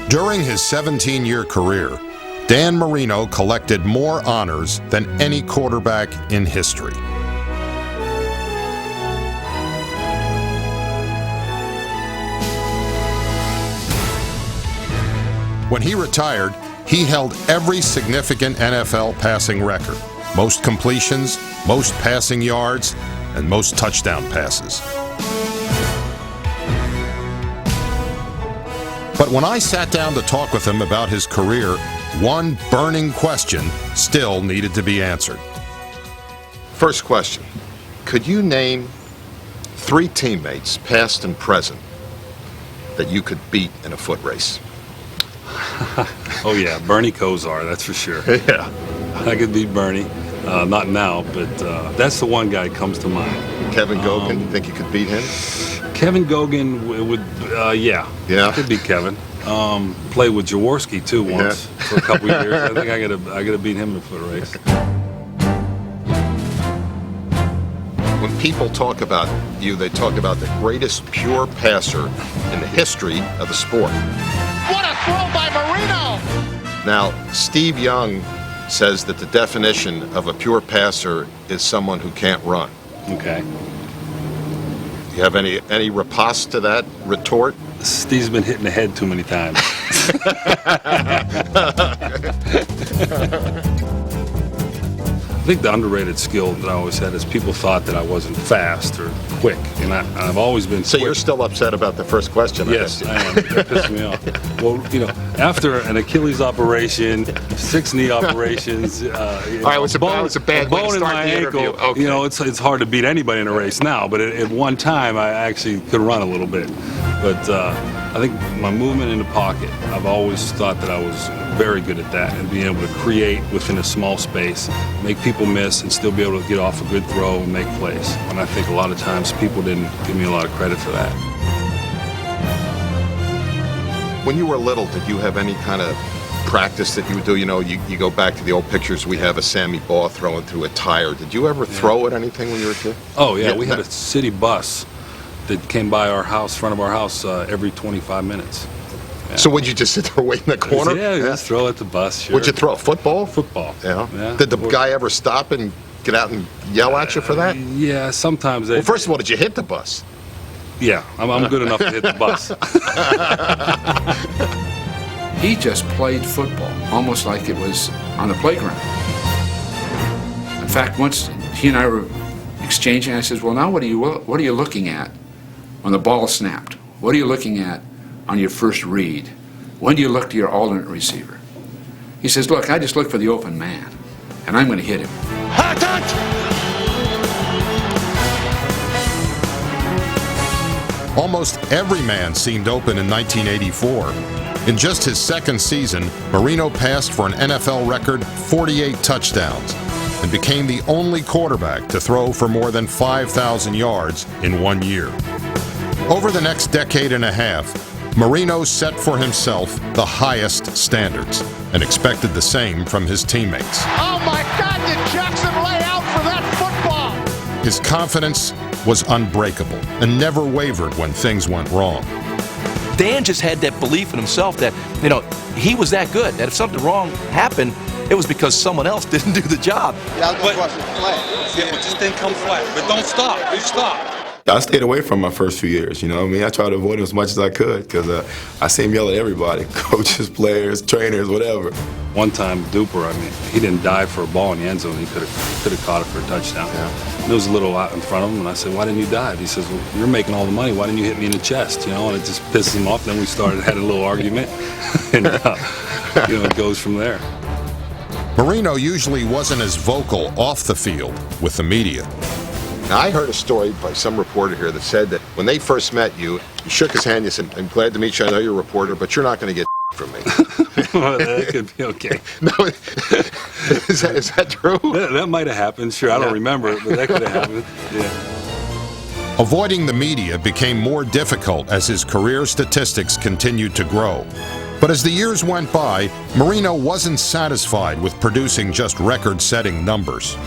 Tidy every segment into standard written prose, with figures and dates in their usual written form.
During his 17-year career, Dan Marino collected more honors than any quarterback in history. When he retired, he held every significant NFL passing record: most completions, most passing yards, and most touchdown passes. But when I sat down to talk with him about his career, one burning question still needed to be answered. First question, could you name 3 teammates, past and present, that you could beat in a foot race? Oh yeah, Bernie Kosar, that's for sure. Yeah. I could beat Bernie. Not now, but that's the one guy that comes to mind. Kevin Gogan, you think you could beat him? Kevin Gogan would, yeah. Yeah? I could beat Kevin. Played with Jaworski too once for a couple years. I think I gotta beat him in a foot race. When people talk about you, they talk about the greatest pure passer in the history of the sport. What a throw by Marino! Now, Steve Young says that the definition of a pure passer is someone who can't run. Okay. You have any riposte to that retort? Steve's been hit in the head too many times. I think the underrated skill that I always had is people thought that I wasn't fast or quick, and I've always been So quick. You're still upset about the first question? Yes, I am. That pissed me off. Well, you know, after an Achilles operation, 6 knee operations, All right, it was a bad way to bone in start my the ankle. interview. Okay. You know, it's hard to beat anybody in a race now, but at one time I actually could run a little bit. But I think my movement in the pocket, I've always thought that I was very good at that, and being able to create within a small space, make people miss, and still be able to get off a good throw and make plays. And I think a lot of times people didn't give me a lot of credit for that. When you were little, did you have any kind of practice that you would do? You know, you go back to the old pictures, we have a Sammy Baugh throwing through a tire. Did you ever throw at anything when you were a kid? Oh, yeah, we had a city bus that came by our house, front of our house, every 25 minutes. Yeah. So would you just sit there wait in the corner? Yeah, just throw at the bus, sure. Would you throw? Football? Football. Yeah. Yeah. Did the guy ever stop and get out and yell at you for that? Yeah, sometimes they... Well, first of all, did you hit the bus? Yeah, I'm good enough to hit the bus. He just played football, almost like it was on the playground. In fact, once he and I were exchanging, I said, well, now what are you looking at when the ball snapped? What are you looking at on your first read? When do you look to your alternate receiver? He says, look, I just look for the open man, and I'm going to hit him. Almost every man seemed open in 1984. In just his second season, Marino passed for an NFL record 48 touchdowns and became the only quarterback to throw for more than 5,000 yards in 1 year. Over the next decade and a half, Marino set for himself the highest standards and expected the same from his teammates. Oh my God, did Jackson lay out for that football? His confidence was unbreakable and never wavered when things went wrong. Dan just had that belief in himself that, you know, he was that good, that if something wrong happened, it was because someone else didn't do the job. Yeah, but just didn't come flat. But don't stop. Don't stop. I stayed away from my first few years, you know what I mean? I tried to avoid him as much as I could because I see him yell at everybody, coaches, players, trainers, whatever. One time, Duper, I mean, he didn't dive for a ball in the end zone. He could have caught it for a touchdown. Yeah. And there was a little out in front of him, and I said, why didn't you dive? He says, well, you're making all the money. Why didn't you hit me in the chest? You know, and it just pisses him off. Then we had a little argument, and, you know, it goes from there. Marino usually wasn't as vocal off the field with the media. Now, I heard a story by some reporter here that said that when they first met you, you shook his hand, you said, I'm glad to meet you, I know you're a reporter, but you're not going to get from me. Well, that could be okay. No, is that true? That might have happened, sure. I don't remember it, but that could have happened, yeah. Avoiding the media became more difficult as his career statistics continued to grow. But as the years went by, Marino wasn't satisfied with producing just record-setting numbers.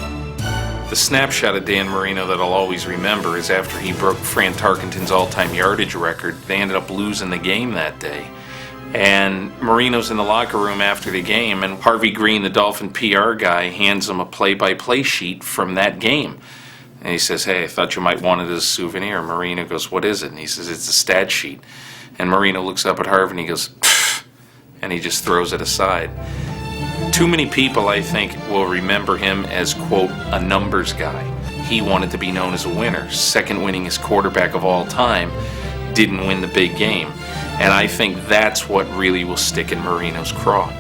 The snapshot of Dan Marino that I'll always remember is after he broke Fran Tarkenton's all-time yardage record. They ended up losing the game that day. And Marino's in the locker room after the game, and Harvey Green, the Dolphin PR guy, hands him a play-by-play sheet from that game. And he says, "Hey, I thought you might want it as a souvenir." Marino goes, "What is it?" And he says, "It's a stat sheet." And Marino looks up at Harvey and he goes, "Pfft," and he just throws it aside. Too many people, I think, will remember him as, quote, a numbers guy. He wanted to be known as a winner. Second winningest quarterback of all time, didn't win the big game. And I think that's what really will stick in Marino's craw.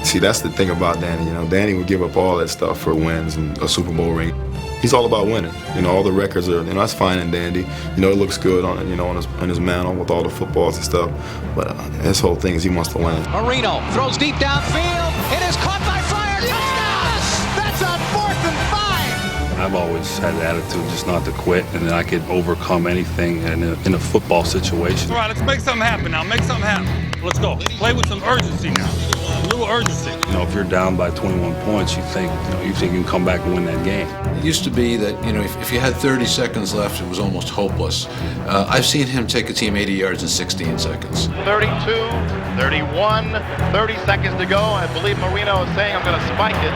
See, that's the thing about Danny. You know, Danny would give up all that stuff for wins and a Super Bowl ring. He's all about winning. You know, all the records are, you know, that's fine and dandy. You know, it looks good on, you know, on his mantle with all the footballs and stuff. But his whole thing is he wants to win. Marino throws deep downfield. It is caught by Fryer. Yes! That's on 4th and 5. I've always had the attitude just not to quit, and then I could overcome anything in a football situation. All right, let's make something happen now. Make something happen. Let's go. Play with some urgency now. A little urgency. You know, if you're down by 21 points, you think you can come back and win that game. It used to be that, you know, if you had 30 seconds left, it was almost hopeless. I've seen him take a team 80 yards in 16 seconds. 32, 31, 30 seconds to go. I believe Marino is saying, "I'm going to spike it."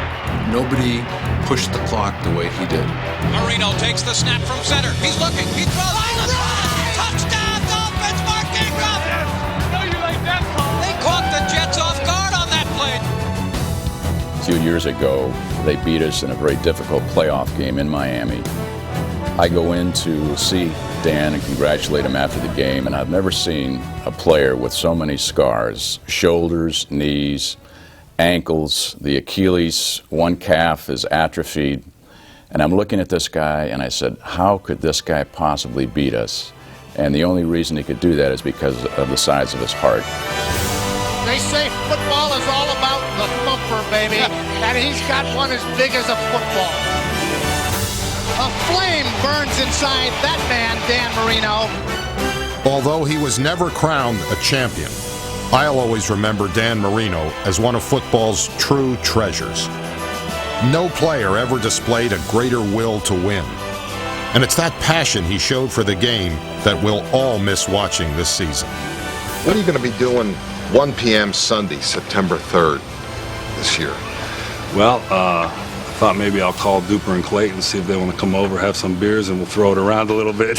Nobody pushed the clock the way he did. Marino takes the snap from center. He's looking. He throws. Touchdown, Dolphins, Mark Ingram. No, you like that call. They caught the Jets off guard on that play. A few years ago, they beat us in a very difficult playoff game in Miami. I go in to see Dan and congratulate him after the game, and I've never seen a player with so many scars: shoulders, knees, ankles, the Achilles, one calf is atrophied. And I'm looking at this guy and I said, how could this guy possibly beat us? And the only reason he could do that is because of the size of his heart. They say football is all about the thumper, baby. And he's got one as big as a football. A flame burns inside that man, Dan Marino. Although he was never crowned a champion, I'll always remember Dan Marino as one of football's true treasures. No player ever displayed a greater will to win. And it's that passion he showed for the game that we'll all miss watching this season. What are you going to be doing 1 p.m. Sunday, September 3rd this year? Well, I thought maybe I'll call Duper and Clayton, see if they want to come over, have some beers, and we'll throw it around a little bit.